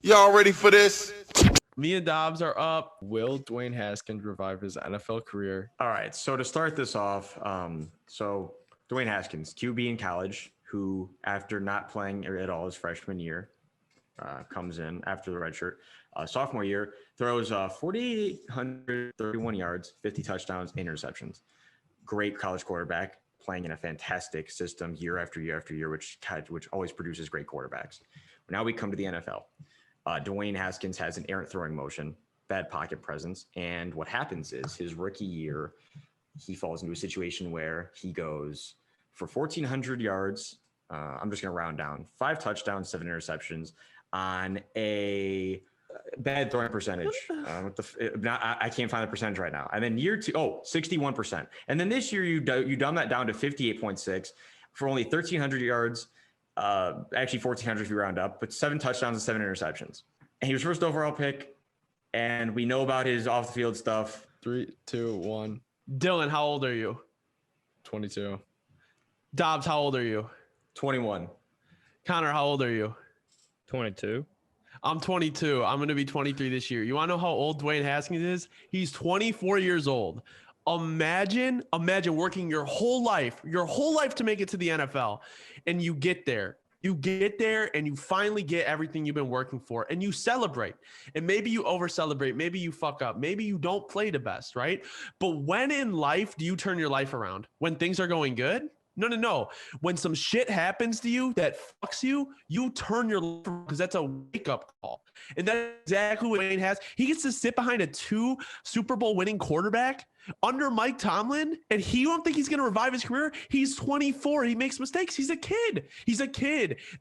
Y'all ready for this? Me and Dobbs are up. Will Dwayne Haskins revive his NFL career? All right. So to start this off, so Dwayne Haskins, QB in college, who after not playing at all his freshman year, comes in after the redshirt. Sophomore year, throws 4,831 yards, 50 touchdowns, interceptions. Great college quarterback, playing in a fantastic system year after year after year, which always produces great quarterbacks. Now we come to the NFL. Dwayne Haskins has an errant throwing motion, bad pocket presence, and what happens is his rookie year, he falls into a situation where he goes for 1,400 yards. I'm just going to round down 5 touchdowns, 7 interceptions on a bad throwing percentage. I can't find the percentage right now. And then year 2, 61%. And then this year you dumb that down to 58.6 for only 1,300 yards. Actually 1,400 if you round up, but 7 touchdowns and 7 interceptions. And he was first overall pick. And we know about his off the field stuff. 3, 2, 1. Dylan, how old are you? 22. Dobbs, how old are you? 21. Connor, how old are you? 22. I'm 22. I'm going to be 23 this year. You want to know how old Dwayne Haskins is? He's 24 years old. Imagine working your whole life to make it to the NFL, and you get there. You get there and you finally get everything you've been working for, and you celebrate. And maybe you over celebrate. Maybe you fuck up. Maybe you don't play the best, right? But when in life do you turn your life around? When things are going good? No. When some shit happens to you that fucks you, you turn your life around, because that's a wake-up call. And that's exactly what Wayne has. He gets to sit behind a 2 Super Bowl winning quarterback under Mike Tomlin, and he don't think he's going to revive his career. He's 24. He makes mistakes. He's a kid.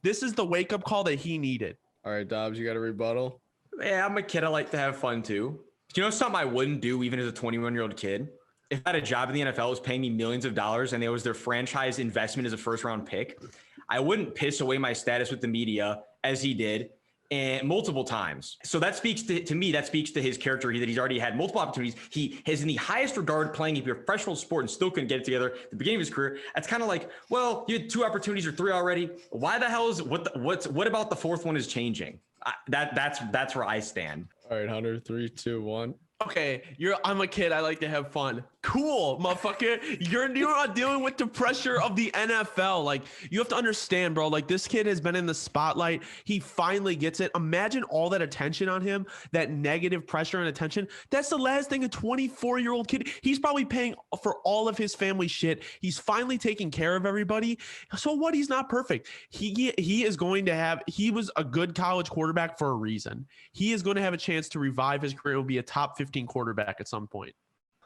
This is the wake-up call that he needed. All right, Dobbs, you got a rebuttal? Yeah, I'm a kid. I like to have fun too. Do you know something I wouldn't do even as a 21-year-old kid? If I had a job in the NFL, was paying me millions of dollars, and it was their franchise investment as a first-round pick, I wouldn't piss away my status with the media as he did, and multiple times. So that speaks to me. That speaks to his character that he's already had multiple opportunities. He has in the highest regard playing a professional sport and still couldn't get it together at the beginning of his career. That's kind of like, well, you had 2 opportunities or 3 already. Why the hell is what about the 4th one is changing? That's where I stand. All right, Hunter, 3, 2, 1. Okay, I'm a kid. I like to have fun. Cool, motherfucker. You're not dealing with the pressure of the NFL. Like, you have to understand, bro. Like, this kid has been in the spotlight. He finally gets it. Imagine all that attention on him, that negative pressure and attention. That's the last thing a 24-year-old kid. He's probably paying for all of his family shit. He's finally taking care of everybody. So what? He's not perfect. He is going to have. He was a good college quarterback for a reason. He is going to have a chance to revive his career. Will be a top 15 quarterback at some point.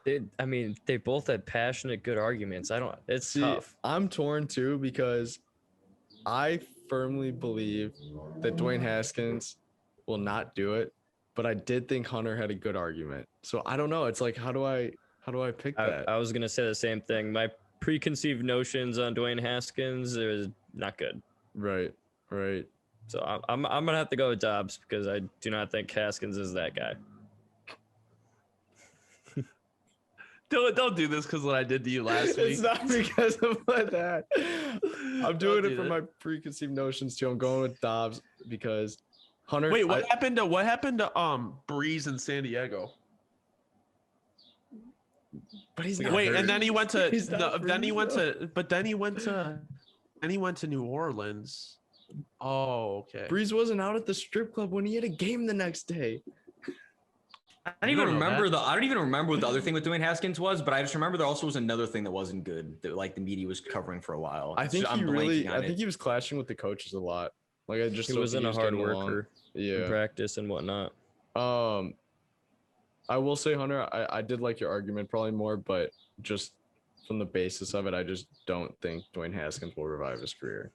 They both had passionate, good arguments. It's tough. I'm torn too, because I firmly believe that Dwayne Haskins will not do it, but I did think Hunter had a good argument. So I don't know. It's like, how do I pick that? I was gonna say the same thing. My preconceived notions on Dwayne Haskins is not good. Right. So I'm gonna have to go with Dobbs, because I do not think Haskins is that guy. Don't do this because what I did to you last week. It's not because of that. I'm doing it for my preconceived notions too. I'm going with Dobbs because Hunter. Wait, what happened to Breeze in San Diego? But he's not. Wait, hurt. and then he went to. Then he went to New Orleans. Oh, okay. Breeze wasn't out at the strip club when he had a game the next day. I don't even remember what the other thing with Dwayne Haskins was, but I just remember there also was another thing that wasn't good that like the media was covering for a while. I think he was clashing with the coaches a lot. Like He wasn't a hard worker in practice and whatnot. I will say, Hunter, I did like your argument probably more, but just from the basis of it, I just don't think Dwayne Haskins will revive his career.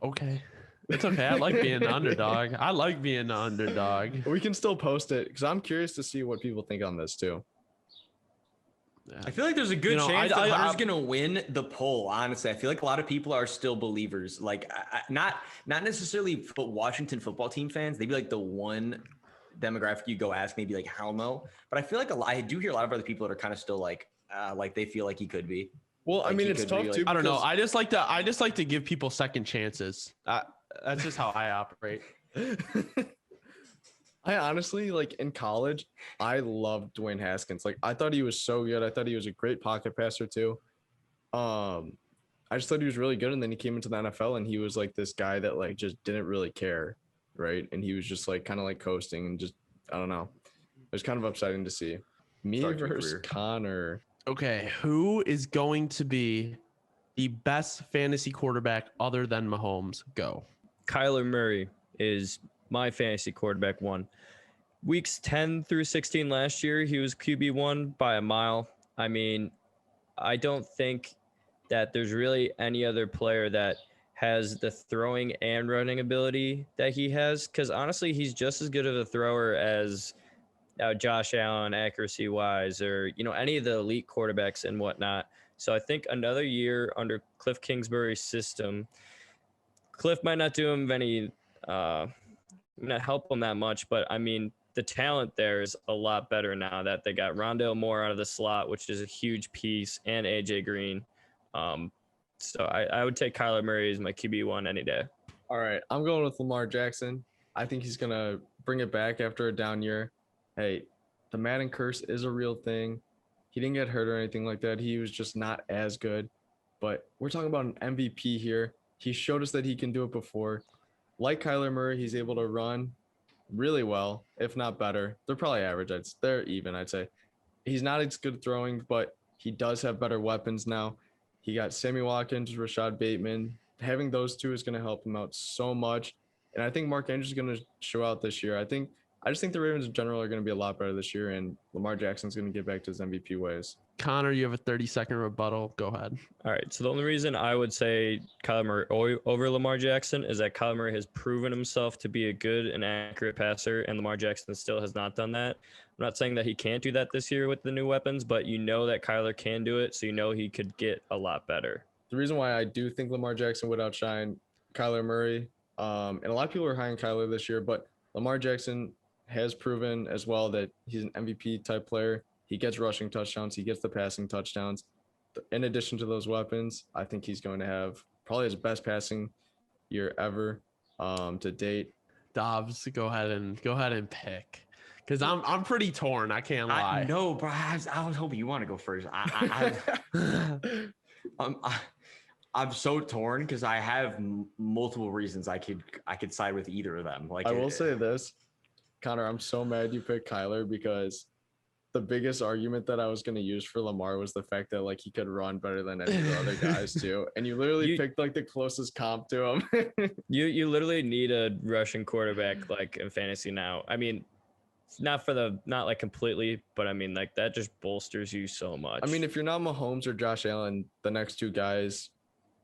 Okay. It's okay. I like being an underdog. We can still post it because I'm curious to see what people think on this too. Yeah. I feel like there's a good chance that Hunter's gonna win the poll. Honestly, I feel like a lot of people are still believers. Like, not necessarily Washington football team fans. They'd be like the one demographic you go ask, maybe like hell no. But I feel like I do hear a lot of other people that are kind of still like they feel like he could be. Well, like I mean, it's tough too. I don't know. I just like to give people second chances. That's just how I operate. I honestly, like, in college, I loved Dwayne Haskins. Like, I thought he was so good. I thought he was a great pocket passer too. I just thought he was really good, and then he came into the NFL and he was like this guy that like just didn't really care, right? And he was just like kind of like coasting and just I don't know. It was kind of upsetting to see. Me Start to your versus career. Connor. Okay, who is going to be the best fantasy quarterback other than Mahomes? Go. Kyler Murray is my fantasy quarterback one. Weeks 10 through 16 last year, he was QB1 by a mile. I mean, I don't think that there's really any other player that has the throwing and running ability that he has. Because honestly, he's just as good of a thrower as Josh Allen, accuracy wise, or any of the elite quarterbacks and whatnot. So I think another year under Cliff Kingsbury's system, Cliff might not do him any, not help him that much, but I mean, the talent there is a lot better now that they got Rondale Moore out of the slot, which is a huge piece, and AJ Green. So I would take Kyler Murray as my QB1 any day. All right, I'm going with Lamar Jackson. I think he's gonna bring it back after a down year. Hey, the Madden curse is a real thing. He didn't get hurt or anything like that. He was just not as good. But we're talking about an MVP here. He showed us that he can do it before. Like Kyler Murray, he's able to run really well, if not better. They're probably average. They're even, I'd say. He's not as good throwing, but he does have better weapons now. He got Sammy Watkins, Rashad Bateman. Having those two is going to help him out so much. And I think Mark Andrews is going to show out this year. I just think the Ravens in general are going to be a lot better this year, and Lamar Jackson's going to get back to his MVP ways. Connor, you have a 30-second rebuttal. Go ahead. All right. So the only reason I would say Kyler Murray over Lamar Jackson is that Kyler Murray has proven himself to be a good and accurate passer, and Lamar Jackson still has not done that. I'm not saying that he can't do that this year with the new weapons, but that Kyler can do it, so he could get a lot better. The reason why I do think Lamar Jackson would outshine Kyler Murray, and a lot of people are high on Kyler this year, but Lamar Jackson has proven as well that he's an MVP type player. He gets rushing touchdowns. He gets the passing touchdowns. In addition to those weapons, I think he's going to have probably his best passing year ever to date. Dobbs, go ahead and pick, because I'm pretty torn. I can't lie. No, bro. I was hoping you want to go first. I'm so torn because I have multiple reasons I could side with either of them. Like I will say this, Connor, I'm so mad you picked Kyler because the biggest argument that I was going to use for Lamar was the fact that like he could run better than any of the other guys too. And you literally picked like the closest comp to him. You literally need a rushing quarterback like in fantasy now. I mean, not like completely, but I mean like that just bolsters you so much. I mean, if you're not Mahomes or Josh Allen, the next two guys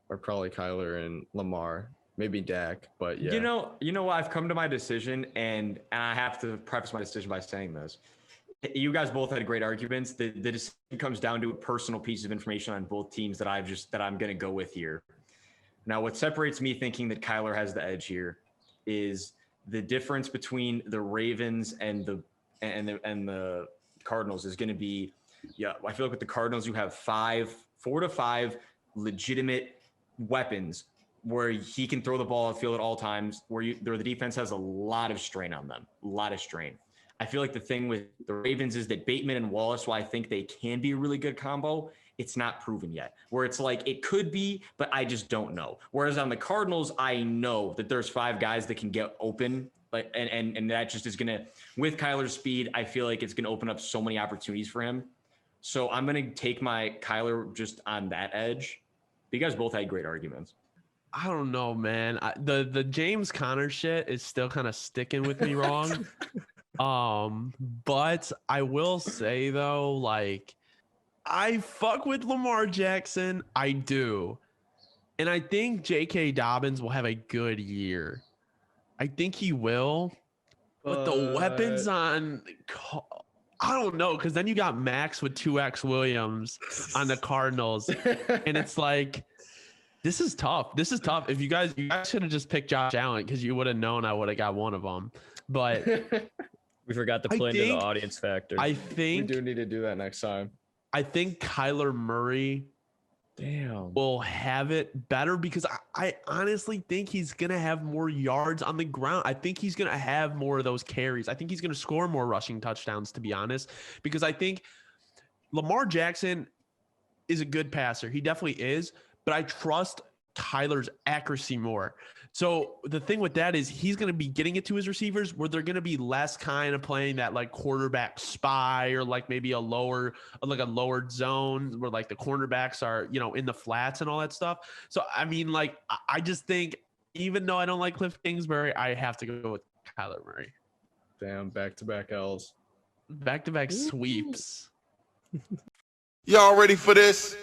are probably Kyler and Lamar. Maybe Dak, but yeah. You know what? I've come to my decision, and I have to preface my decision by saying this. You guys both had great arguments. The decision comes down to a personal piece of information on both teams that I'm going to go with here. Now, what separates me thinking that Kyler has the edge here is the difference between the Ravens and the Cardinals is going to be, I feel like with the Cardinals, you have 4 to 5 legitimate weapons where he can throw the ball on the field at all times, where the defense has a lot of strain on them, a lot of strain. I feel like the thing with the Ravens is that Bateman and Wallace, while I think they can be a really good combo, it's not proven yet. Where it's like it could be, but I just don't know. Whereas on the Cardinals, I know that there's 5 guys that can get open, like and that just is gonna, with Kyler's speed, I feel like it's gonna open up so many opportunities for him. So I'm gonna take my Kyler just on that edge. You guys both had great arguments. I don't know, man. The James Conner shit is still kind of sticking with me wrong. But I will say though, like, I fuck with Lamar Jackson. I do. And I think J.K. Dobbins will have a good year. I think he will. But the weapons on, I don't know, because then you got Max with 2X Williams on the Cardinals. And it's like, this is tough. If you guys should have just picked Josh Allen because you would have known I would have got one of them. But we forgot to play into the audience factor. We do need to do that next time. I think Kyler Murray Damn. will have it better because I honestly think he's going to have more yards on the ground. I think he's going to have more of those carries. I think he's going to score more rushing touchdowns, to be honest, because I think Lamar Jackson is a good passer. He definitely is, but I trust Kyler's accuracy more. So the thing with that is he's going to be getting it to his receivers where they're going to be less kind of playing that like quarterback spy or like maybe a lowered zone where like the cornerbacks are, you know, in the flats and all that stuff. So, I mean, like, I just think even though I don't like Cliff Kingsbury, I have to go with Kyler Murray. Damn, back-to-back L's. Back-to-back sweeps. Y'all ready for this?